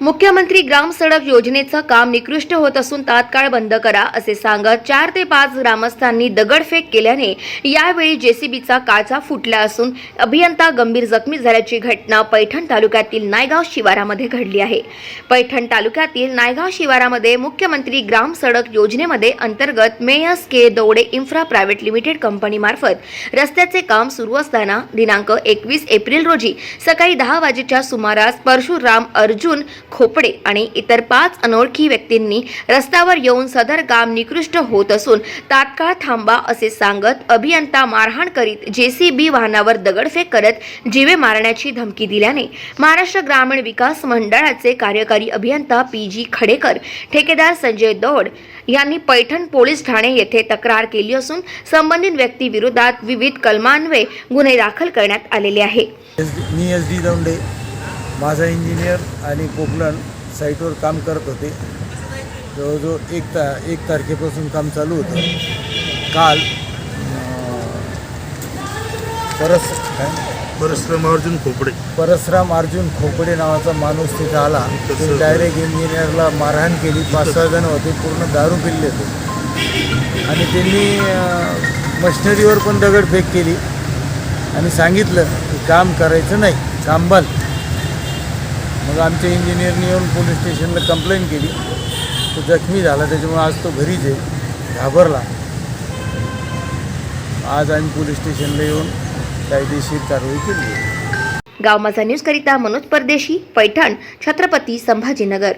मुख्यमंत्री ग्राम सडक योजनेचं काम निकृष्ट होत असून तात्काळ बंद करा असे सांगत 4 ते 5 ग्रामस्थांनी दगडफेक केल्याने यावेळी जेसीबीचा काचा फुटला असून अभियंता गंभीर जखमी झाल्याची घटना पैठण तालुक्यातील नायगाव शिवारामध्ये घडली आहे। पैठण तालुक्यातील नायगाव शिवारामध्ये मुख्यमंत्री ग्राम सडक योजनेमध्ये अंतर्गत मेयर्स के दौडे इन्फ्रा प्रायव्हेट लिमिटेड कंपनी मार्फत रस्त्याचे काम सुरू असताना दिनांक 21 एप्रिल रोजी सकाळी 10 वाजेच्या सुमारास परशुराम अर्जुन खोपडे आणि इतर 5 अनोळखी व्यक्तींनी रस्त्यावर येऊन सदर काम निकृष्ट होत असून तात्काळ थांबा असे सांगत अभियंता मारहाण करीत जेसीबी वाहनावर दगडफेक करत जीवे मारण्याची धमकी दिल्याने महाराष्ट्र ग्रामीण विकास मंडळाचे कार्यकारी अभियंता पीजी खडेकर, ठेकेदार संजय दौड यांनी पैठण पोलीस ठाणे येथे तक्रार केली असून संबंधित व्यक्तीविरोधात विविध कलमान्वये गुन्हे दाखल करण्यात आलेले आहे। मी SD दौंडे माझा इंजिनियर आणि कोकलन साईटवर काम करत होते। जवळजवळ एक तारखेपासून काम चालू होतं। काल परसराम अर्जुन खोपडे नावाचा माणूस तिथं आला। तो डायरेक्ट इंजिनियरला मारहाण केली। 5-6 जण होते, पूर्ण दारू पिले होते आणि त्यांनी मशिनरीवर पण दगडफेक केली आणि सांगितलं की काम करायचं नाही, काम बंद। मग आमच्या इंजिनियरने येऊन पोलीस स्टेशनला कंप्लेंट केली। तो जखमी झाला, त्याच्यामुळे आज तो घरीच आहे, घाबरला। आज आम्ही पोलीस स्टेशनला येऊन कायदेशीर कारवाई केली। गाव माझा न्यूज करिता मनोज परदेशी, पैठण, छत्रपती संभाजीनगर।